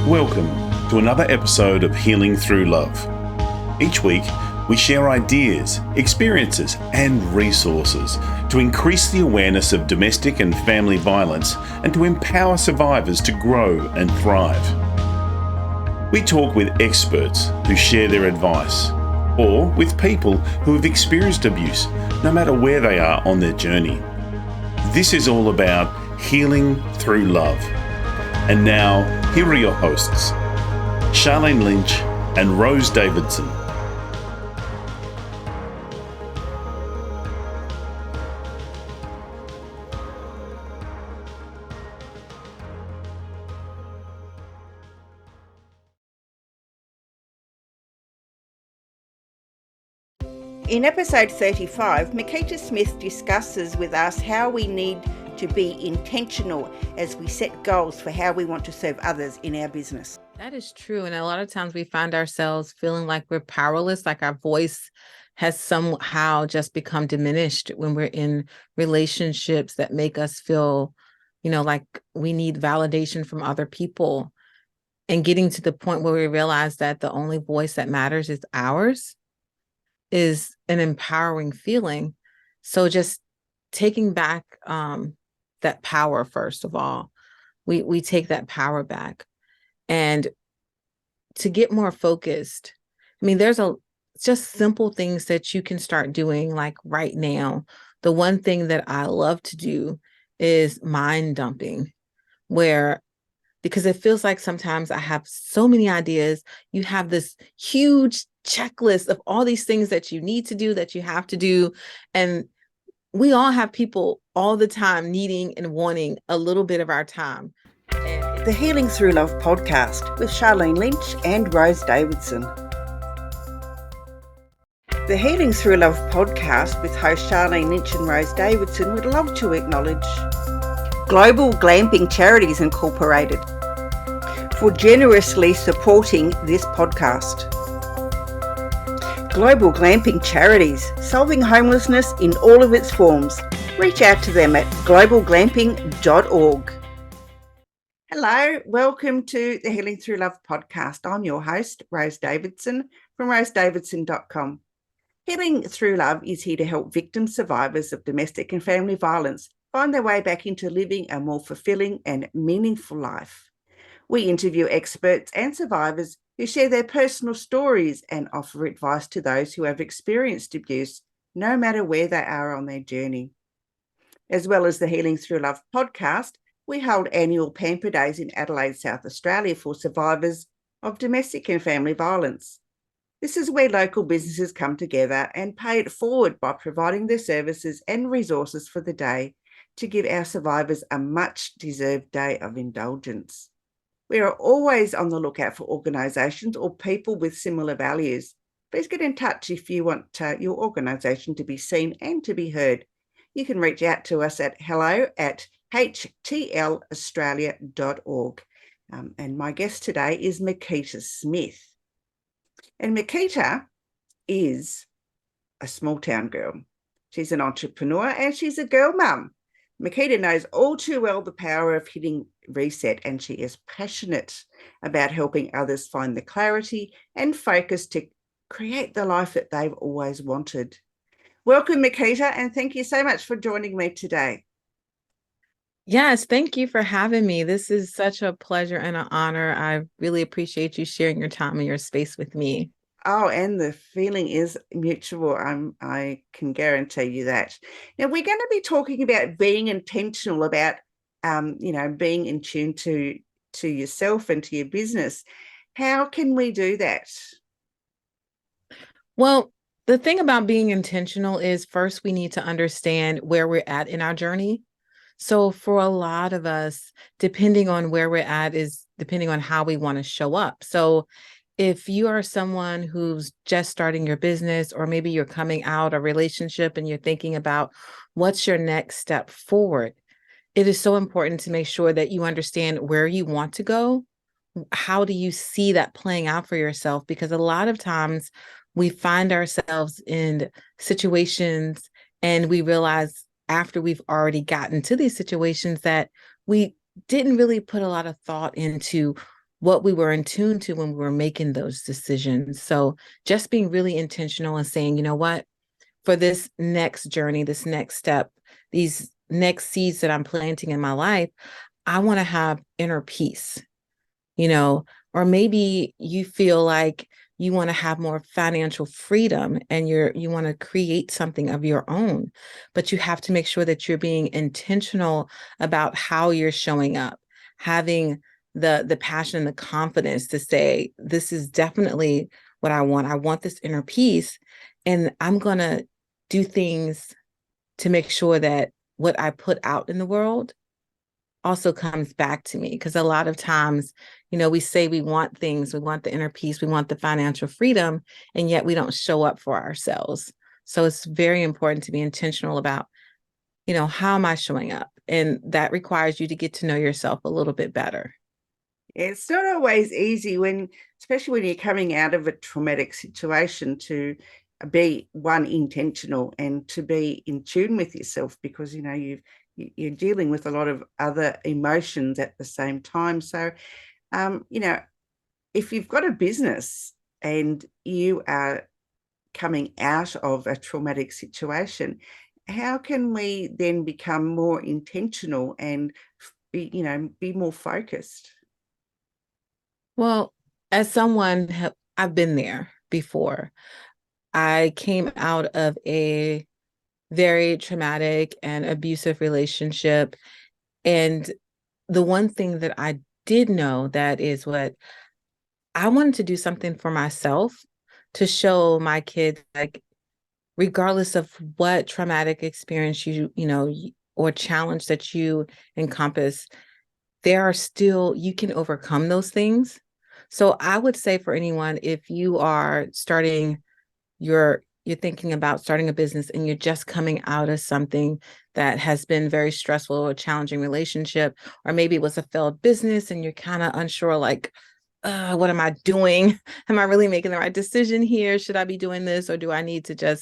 Welcome to another episode of Healing Through Love. Each week, we share ideas, experiences, and resources to increase the awareness of domestic and family violence and to empower survivors to grow and thrive. We talk with experts who share their advice, or with people who have experienced abuse, no matter where they are on their journey. This is all about healing through love. And now, here are your hosts, Charlene Lynch and Rose Davidson. In episode 35, Mikita Smith discusses with us how we need to be intentional as we set goals for how we want to serve others in our business. That is true. And a lot of times we find ourselves feeling like we're powerless, like our voice has somehow just become diminished when we're in relationships that make us feel, like we need validation from other people. And getting to the point where we realize that the only voice that matters is ours is an empowering feeling. So just taking back that power, first of all, we take that power back. And to get more focused, there's just simple things that you can start doing like right now. The one thing that I love to do is mind dumping, because it feels like sometimes I have so many ideas. You have this huge checklist of all these things that you need to do, that you have to do. And we all have people all the time needing and wanting a little bit of our time. The Healing Through Love podcast with Charlene Lynch and Rose Davidson. The Healing Through Love podcast with host Charlene Lynch and Rose Davidson would love to acknowledge Global Glamping Charities Incorporated for generously supporting this podcast. Global Glamping Charities, solving homelessness in all of its forms. Reach out to them at globalglamping.org. Hello, welcome to the Healing Through Love podcast. I'm your host, Rose Davidson from rosedavidson.com. Healing Through Love is here to help victim survivors of domestic and family violence find their way back into living a more fulfilling and meaningful life. We interview experts and survivors who share their personal stories and offer advice to those who have experienced abuse, no matter where they are on their journey. As well as the Healing Through Love podcast, we hold annual Pamper Days in Adelaide, South Australia for survivors of domestic and family violence. This is where local businesses come together and pay it forward by providing their services and resources for the day to give our survivors a much-deserved day of indulgence. We are always on the lookout for organisations or people with similar values. Please get in touch if you want your organisation to be seen and to be heard. You can reach out to us at hello@htlaustralia.org. And my guest today is Mikita Smith. And Mikita is a small town girl. She's an entrepreneur and she's a girl mum. Mikita knows all too well the power of hitting reset, and she is passionate about helping others find the clarity and focus to create the life that they've always wanted. Welcome, Mikita, and thank you so much for joining me today. Yes, thank you for having me. This is such a pleasure and an honor. I really appreciate you sharing your time and your space with me. Oh, and the feeling is mutual. I can guarantee you that. Now, we're going to be talking about being intentional about, being in tune to yourself and to your business. How can we do that? Well, the thing about being intentional is first we need to understand where we're at in our journey. So for a lot of us, depending on where we're at is depending on how we want to show up. So if you are someone who's just starting your business, or maybe you're coming out a relationship and you're thinking about what's your next step forward, it is so important to make sure that you understand where you want to go. How do you see that playing out for yourself? Because a lot of times we find ourselves in situations and we realize after we've already gotten to these situations that we didn't really put a lot of thought into what we were in tune to when we were making those decisions. So just being really intentional and saying, you know what, for this next journey, this next step, these next seeds that I'm planting in my life, I want to have inner peace, or maybe you feel like you want to have more financial freedom and you want to create something of your own, but you have to make sure that you're being intentional about how you're showing up, having the passion and the confidence to say, this is definitely what I want. I want this inner peace, and I'm going to do things to make sure that what I put out in the world also comes back to me. Because a lot of times, we say we want things, we want the inner peace, we want the financial freedom, and yet we don't show up for ourselves. So it's very important to be intentional about, how am I showing up? And that requires you to get to know yourself a little bit better. It's not always easy especially when you're coming out of a traumatic situation, to be intentional and to be in tune with yourself, because you're dealing with a lot of other emotions at the same time. So if you've got a business and you are coming out of a traumatic situation, how can we then become more intentional and be more focused? Well, as someone, I've been there before. I came out of a very traumatic and abusive relationship. And the one thing that I did know, that is what I wanted to do, something for myself to show my kids, like, regardless of what traumatic experience or challenge that you encompass, you can overcome those things. So I would say, for anyone, if you are you're thinking about starting a business and you're just coming out of something that has been very stressful or challenging relationship, or maybe it was a failed business and you're kind of unsure, like, what am I doing? Am I really making the right decision here? Should I be doing this? Or do I need to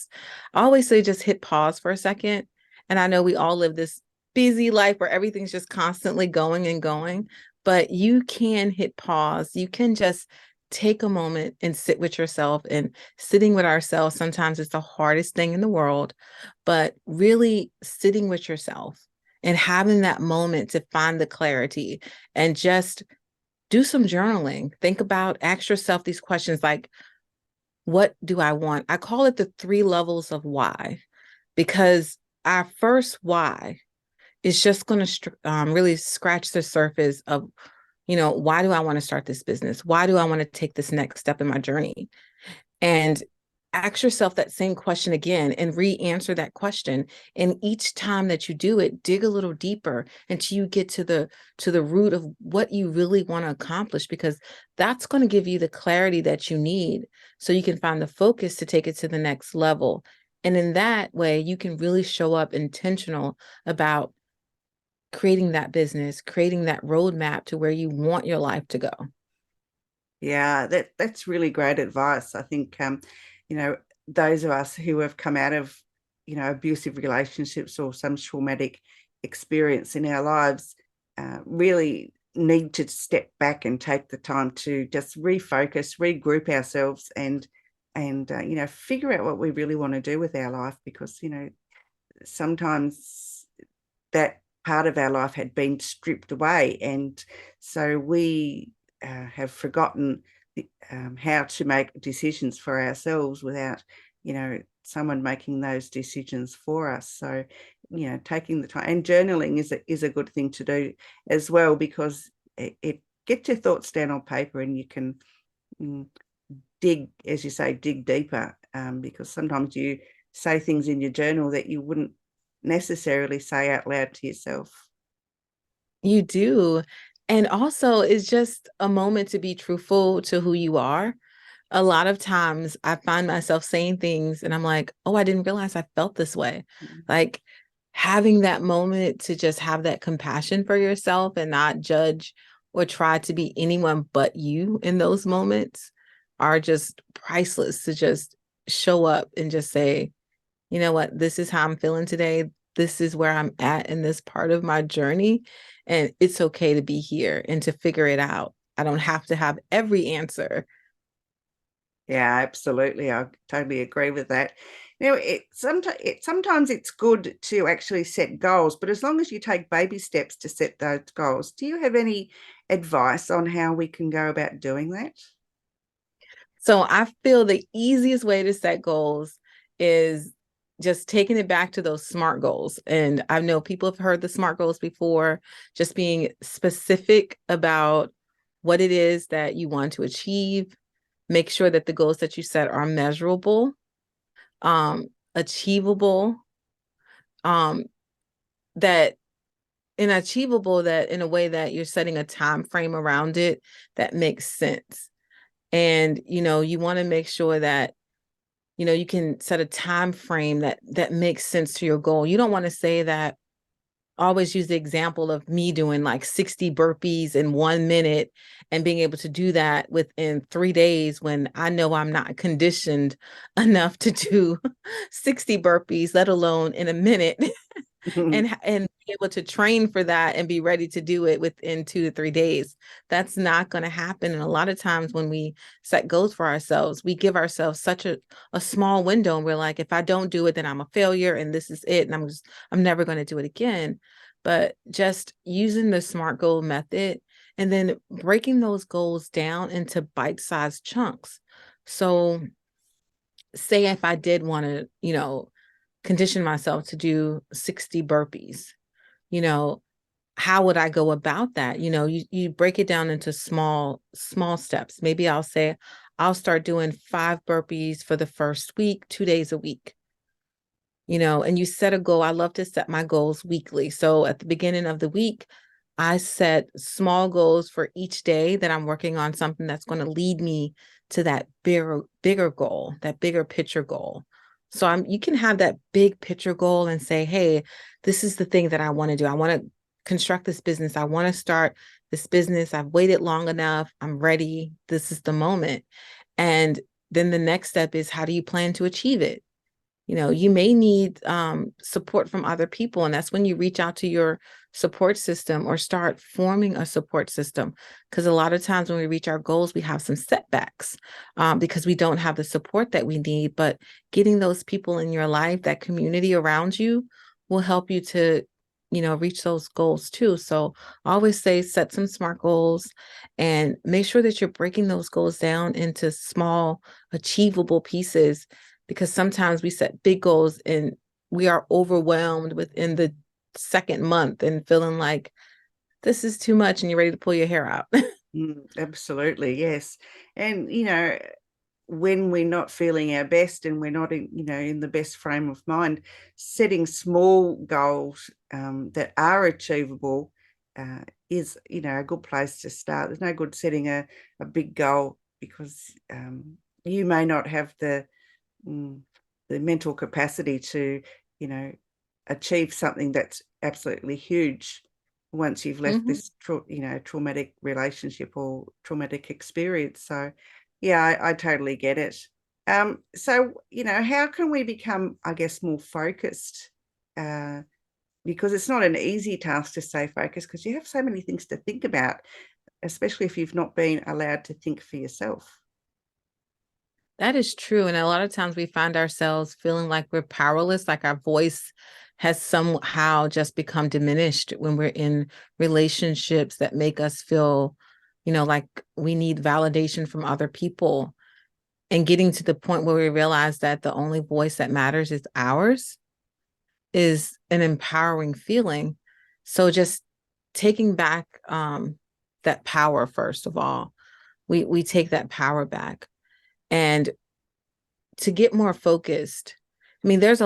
I always say, just hit pause for a second. And I know we all live this busy life where everything's just constantly going and going, but you can hit pause. You can just take a moment and sit with yourself. And sitting with ourselves sometimes is the hardest thing in the world, but really sitting with yourself and having that moment to find the clarity, and just do some journaling. Ask yourself these questions like, what do I want? I call it the 3 levels of why, because our first why is just going to really scratch the surface of, why do I want to start this business? Why do I want to take this next step in my journey? And ask yourself that same question again and re-answer that question. And each time that you do it, dig a little deeper until you get to the root of what you really want to accomplish, because that's going to give you the clarity that you need so you can find the focus to take it to the next level. And in that way, you can really show up intentional about creating that business, creating that roadmap to where you want your life to go. Yeah, that's really great advice. I think those of us who have come out of abusive relationships or some traumatic experience in our lives really need to step back and take the time to just refocus, regroup ourselves, and figure out what we really want to do with our life, because sometimes that part of our life had been stripped away, and so we have forgotten how to make decisions for ourselves without someone making those decisions for us. So taking the time, and journaling is a good thing to do as well, because it gets your thoughts down on paper, and you can dig, as you say, dig deeper, because sometimes you say things in your journal that you wouldn't necessarily say out loud to yourself. You do. And also, it's just a moment to be truthful to who you are. A lot of times I find myself saying things and I'm like, oh, I didn't realize I felt this way. Mm-hmm. Like, having that moment to just have that compassion for yourself and not judge or try to be anyone but you in those moments are just priceless. To just show up and just say, you know what, this is how I'm feeling today. This is where I'm at in this part of my journey. And it's okay to be here and to figure it out. I don't have to have every answer. Yeah, absolutely. I totally agree with that. Sometimes it's good to actually set goals, but as long as you take baby steps to set those goals, do you have any advice on how we can go about doing that? So I feel the easiest way to set goals is just taking it back to those SMART goals. And I know people have heard the SMART goals before, just being specific about what it is that you want to achieve. Make sure that the goals that you set are measurable, achievable, that achievable that in a way that you're setting a time frame around it that makes sense. And, you want to make sure that, you can set a time frame that makes sense to your goal. You don't want to say that. Always use the example of me doing like 60 burpees in 1 minute and being able to do that within 3 days when I know I'm not conditioned enough to do 60 burpees, let alone in a minute. and be able to train for that and be ready to do it within 2 to 3 days. That's not going to happen. And a lot of times when we set goals for ourselves, we give ourselves such a small window, and we're like, if I don't do it, then I'm a failure and this is it. And I'm never going to do it again. But just using the SMART goal method and then breaking those goals down into bite-sized chunks. So say if I did want to, condition myself to do 60 burpees, how would I go about that? You break it down into small steps. Maybe I'll say, I'll start doing 5 burpees for the first week, 2 days a week, and you set a goal. I love to set my goals weekly. So at the beginning of the week, I set small goals for each day that I'm working on something that's going to lead me to that bigger goal, that bigger picture goal. So you can have that big picture goal and say, hey, this is the thing that I want to do. I want to construct this business. I want to start this business. I've waited long enough. I'm ready. This is the moment. And then the next step is, how do you plan to achieve it? You may need support from other people. And that's when you reach out to your support system or start forming a support system. Because a lot of times when we reach our goals, we have some setbacks because we don't have the support that we need. But getting those people in your life, that community around you, will help you to, reach those goals too. So I always say, set some SMART goals and make sure that you're breaking those goals down into small, achievable pieces. Because sometimes we set big goals and we are overwhelmed within the second month and feeling like this is too much and you're ready to pull your hair out. Absolutely, yes. And, when we're not feeling our best and we're not in the best frame of mind, setting small goals that are achievable is, a good place to start. There's no good setting a big goal because you may not have the mental capacity to, achieve something that's absolutely huge once you've left this, traumatic relationship or traumatic experience. So, yeah, I totally get it. So, how can we become, I guess, more focused? Because it's not an easy task to stay focused because you have so many things to think about, especially if you've not been allowed to think for yourself. That is true. And a lot of times we find ourselves feeling like we're powerless, like our voice has somehow just become diminished when we're in relationships that make us feel, like we need validation from other people. And getting to the point where we realize that the only voice that matters is ours is an empowering feeling. So just taking back that power, first of all, we take that power back. And to get more focused, I mean, there's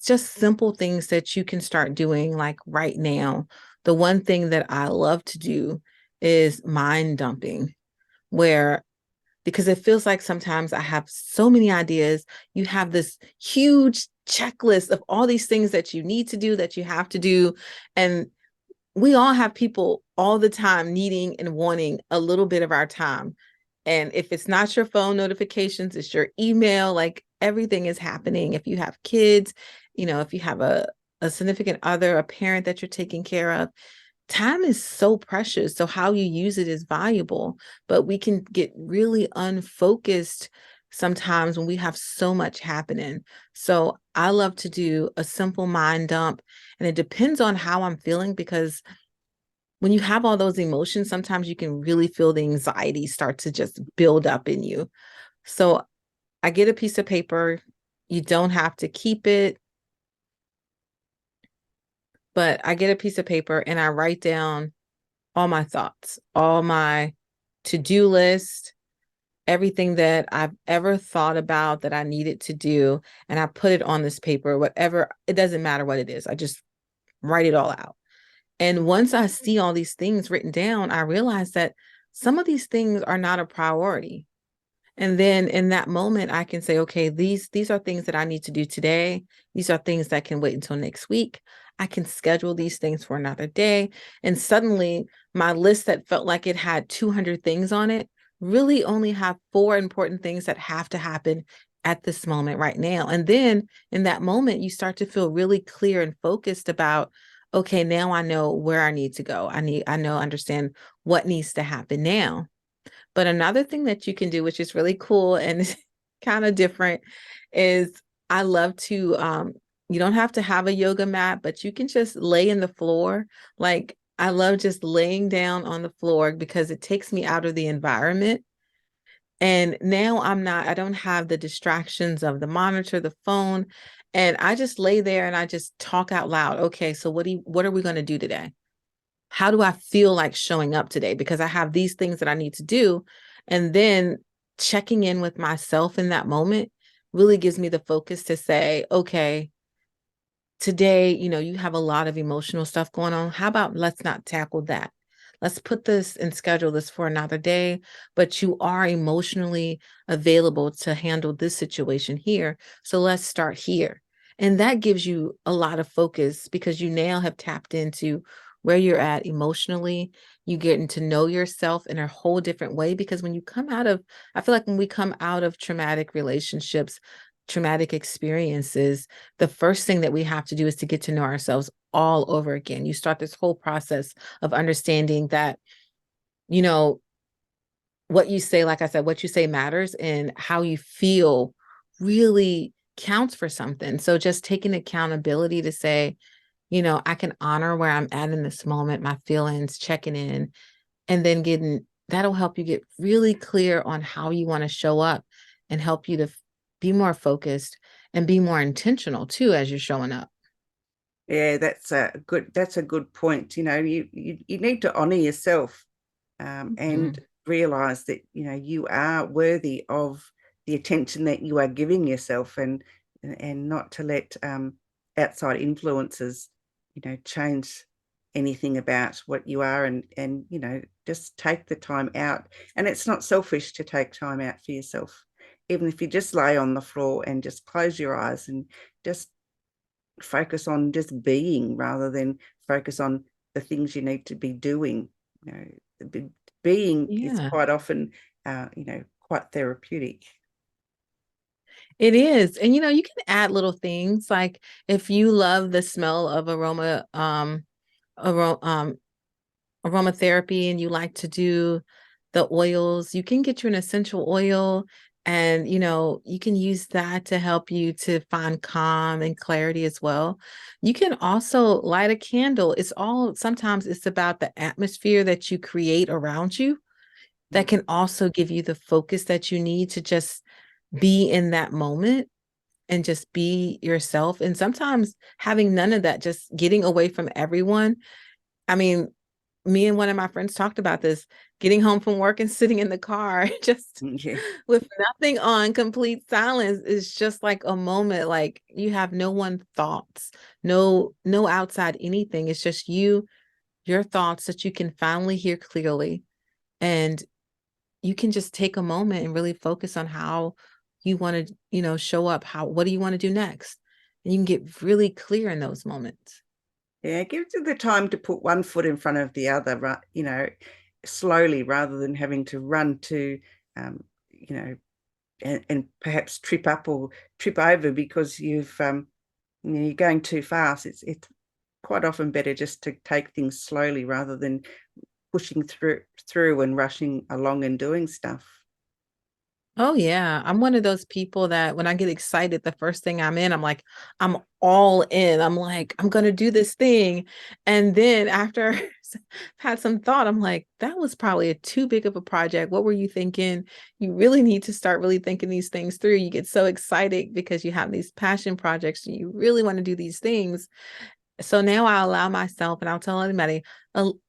just simple things that you can start doing like right now. The one thing that I love to do is mind dumping, because it feels like sometimes I have so many ideas. You have this huge checklist of all these things that you need to do, that you have to do. And we all have people all the time needing and wanting a little bit of our time. And if it's not your phone notifications, it's your email, like everything is happening. If you have kids, if you have a significant other, a parent that you're taking care of, time is so precious. So how you use it is valuable, but we can get really unfocused sometimes when we have so much happening. So I love to do a simple mind dump, and it depends on how I'm feeling, because when you have all those emotions, sometimes you can really feel the anxiety start to just build up in you. So I get a piece of paper. You don't have to keep it, but I get a piece of paper and I write down all my thoughts, all my to-do list, everything that I've ever thought about that I needed to do. And I put it on this paper, whatever, it doesn't matter what it is. I just write it all out. And once I see all these things written down, I realize that some of these things are not a priority. And then in that moment, I can say, okay, these are things that I need to do today. These are things that can wait until next week. I can schedule these things for another day. And suddenly my list that felt like it had 200 things on it really only have 4 important things that have to happen at this moment right now. And then in that moment, you start to feel really clear and focused about, okay, now I know where I need to go. Understand what needs to happen now. But another thing that you can do, which is really cool and kind of different, is I love to, you don't have to have a yoga mat, but you can just lay in the floor. Like, I love just laying down on the floor because it takes me out of the environment. And now I don't have the distractions of the monitor, the phone, and I just lay there and I just talk out loud. Okay, so what are we going to do today? How do I feel like showing up today? Because I have these things that I need to do. And then checking in with myself in that moment really gives me the focus to say, okay, today, you have a lot of emotional stuff going on. How about let's not tackle that? Let's put this and schedule this for another day, but you are emotionally available to handle this situation here. So let's start here. And that gives you a lot of focus because you now have tapped into where you're at emotionally. You getting to know yourself in a whole different way, because I feel like when we come out of traumatic relationships, traumatic experiences, the first thing that we have to do is to get to know ourselves all over again. You start this whole process of understanding that, what you say, like I said, what you say matters, and how you feel really counts for something. So just taking accountability to say, I can honor where I'm at in this moment, my feelings, checking in, and then that'll help you get really clear on how you want to show up and help you to be more focused and be more intentional too as you're showing up. Yeah, that's a good point. You need to honor yourself, and realize that you are worthy of the attention that you are giving yourself, and not to let outside influences change anything about what you are, and just take the time out. And it's not selfish to take time out for yourself, even if you just lay on the floor and just close your eyes and just focus on just being, rather than focus on the things you need to be doing. Being is quite often quite therapeutic. It is. And you can add little things, like if you love the smell of aromatherapy and you like to do the oils, you can get you an essential oil, and you can use that to help you to find calm and clarity as well. You can also light a candle. Sometimes it's about the atmosphere that you create around you that can also give you the focus that you need to just be in that moment and just be yourself. And sometimes having none of that, just getting away from everyone. I mean, me and one of my friends talked about this, getting home from work and sitting in the car just with nothing on, complete silence, is just like a moment, like you have no one thoughts, no outside anything. It's just you, your thoughts that you can finally hear clearly. And you can just take a moment and really focus on how you want to, show up. What do you want to do next? And you can get really clear in those moments. Yeah, it gives you the time to put one foot in front of the other, right? Slowly, rather than having to run to, and perhaps trip up or trip over because you're going too fast. It's quite often better just to take things slowly rather than pushing through and rushing along and doing stuff. Oh yeah. I'm one of those people that when I get excited, the first thing I'm in, I'm all in. I'm like, I'm gonna do this thing. And then after I've had some thought, I'm like, that was probably too big of a project. What were you thinking? You really need to start really thinking these things through. You get so excited because you have these passion projects and you really want to do these things. So now I allow myself, and I'll tell anybody,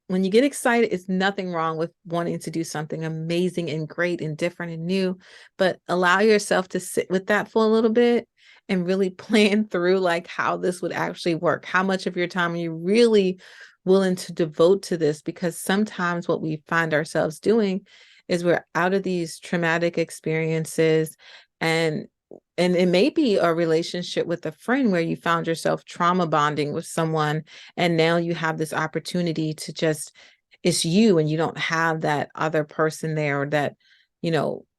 when you get excited, it's nothing wrong with wanting to do something amazing and great and different and new, but allow yourself to sit with that for a little bit and really plan through like how this would actually work. How much of your time are you really willing to devote to this? Because sometimes what we find ourselves doing is we're out of these traumatic experiences, and it may be a relationship with a friend where you found yourself trauma bonding with someone, and now you have this opportunity to just, it's you, and you don't have that other person there, or that,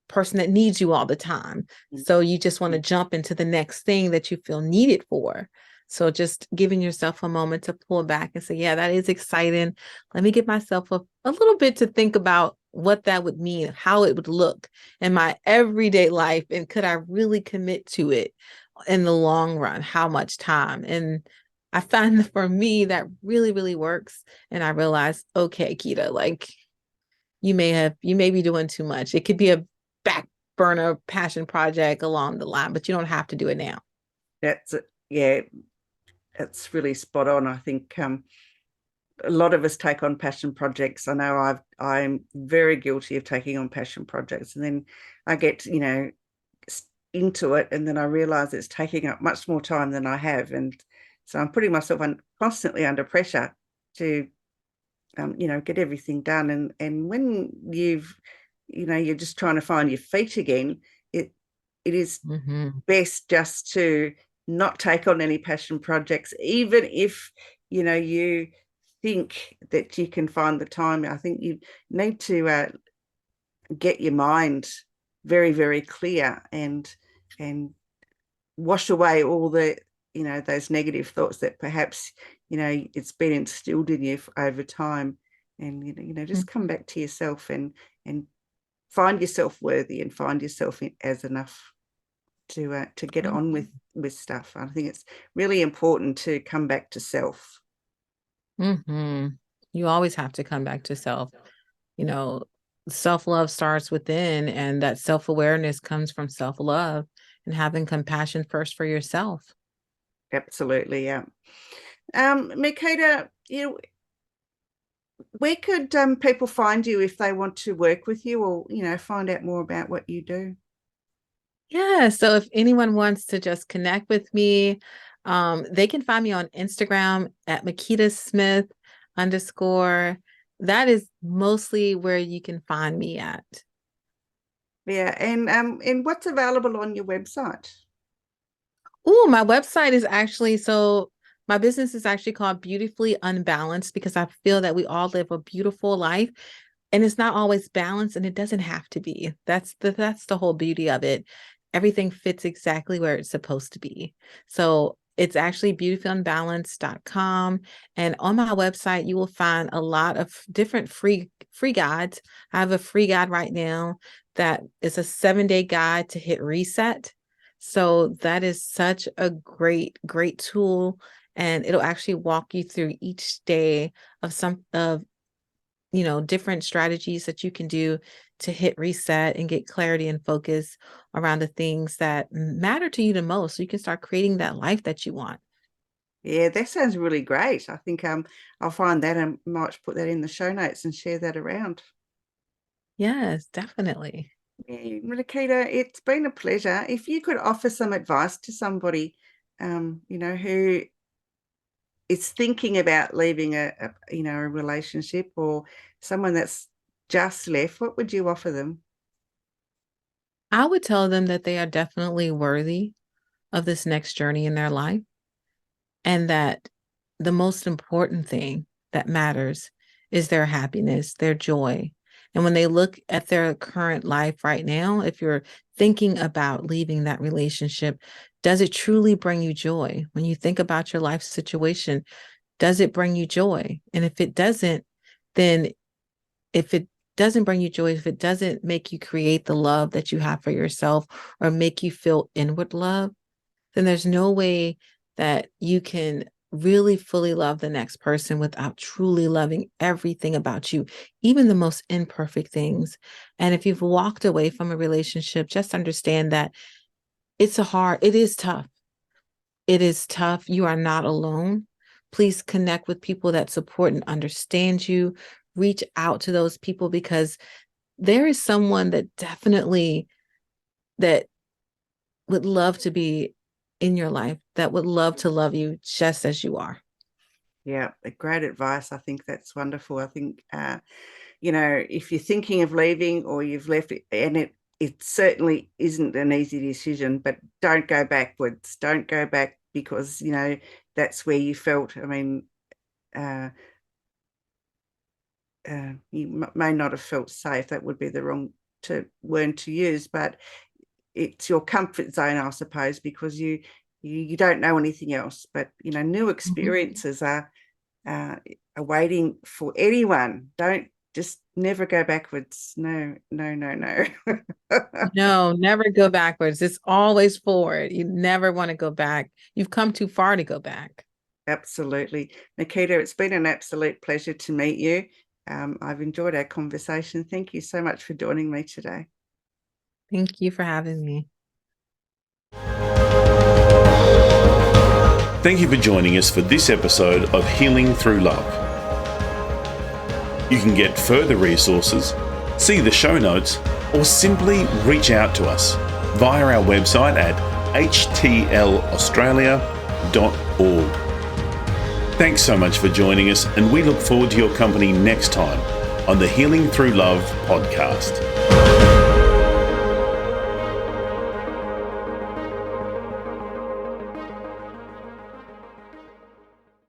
person that needs you all the time. So you just want to jump into the next thing that you feel needed for. So just giving yourself a moment to pull back and say, yeah, that is exciting. Let me give myself a little bit to think about what that would mean, how it would look in my everyday life, and could I really commit to it in the long run? How much time? And I find that for me, that really, really works. And I realized, okay, Kita, like you may be doing too much. It could be a back burner passion project along the line, but you don't have to do it now. That's it. Yeah, it's really spot on. I think a lot of us take on passion projects. I know I'm very guilty of taking on passion projects, and then I get, into it, and then I realize it's taking up much more time than I have. And so I'm putting myself constantly under pressure to, get everything done. And when you're just trying to find your feet again, it is best just to not take on any passion projects, even if, you think that you can find the time. I think you need to get your mind very, very clear and wash away all the, those negative thoughts that perhaps, it's been instilled in you over time. And, just come back to yourself and find yourself worthy and find yourself as enough to get on with stuff. I think it's really important to come back to self. You always have to come back to self. Self-love starts within, and that self-awareness comes from self-love and having compassion first for yourself. Absolutely, yeah. Mikita, where could people find you if they want to work with you or, find out more about what you do? Yeah, so if anyone wants to just connect with me, they can find me on Instagram at Mikita Smith _ That is mostly where you can find me at. Yeah, and what's available on your website? Oh, my website is actually, so my business is actually called Beautifully Unbalanced, because I feel that we all live a beautiful life, and it's not always balanced, and it doesn't have to be. That's the whole beauty of it. Everything fits exactly where it's supposed to be. So it's actually beautifullyunbalanced.com. And on my website, you will find a lot of different free guides. I have a free guide right now that is a 7-day guide to hit reset. So that is such a great, great tool. And it'll actually walk you through each day of different strategies that you can do to hit reset and get clarity and focus around the things that matter to you the most, so you can start creating that life that you want. Yeah, that sounds really great. I think I'll find that and might put that in the show notes and share that around. Yes, definitely. Yeah, Mikita, it's been a pleasure. If you could offer some advice to somebody, who is thinking about leaving a relationship, or someone that's just left, what would you offer them? I would tell them that they are definitely worthy of this next journey in their life, and that the most important thing that matters is their happiness, their joy. And when they look at their current life right now, if you're thinking about leaving that relationship, does it truly bring you joy? When you think about your life situation, Does it bring you joy? And if it doesn't, then if it doesn't bring you joy, if it doesn't make you create the love that you have for yourself or make you feel inward love, then there's no way that you can really fully love the next person without truly loving everything about you, even the most imperfect things. And if you've walked away from a relationship, just understand that it is tough. It is tough. You are not alone. Please connect with people that support and understand you. Reach out to those people, because there is someone that definitely that would love to be in your life, that would love to love you just as you are. Yeah, great advice. I think that's wonderful. I think, if you're thinking of leaving or you've left it, and it certainly isn't an easy decision, but don't go backwards. Don't go back, because, that's where you felt. I mean, you may not have felt safe. That would be the wrong word to use, but it's your comfort zone, I suppose, because you don't know anything else. But new experiences are waiting for anyone. Don't just never go backwards. No. No, never go backwards. It's always forward. You never want to go back. You've come too far to go back. Absolutely. Mikita, it's been an absolute pleasure to meet you. I've enjoyed our conversation. Thank you so much for joining me today. Thank you for having me. Thank you for joining us for this episode of Healing Through Love. You can get further resources, see the show notes, or simply reach out to us via our website at htlaustralia.org. Thanks so much for joining us, and we look forward to your company next time on the Healing Through Love podcast.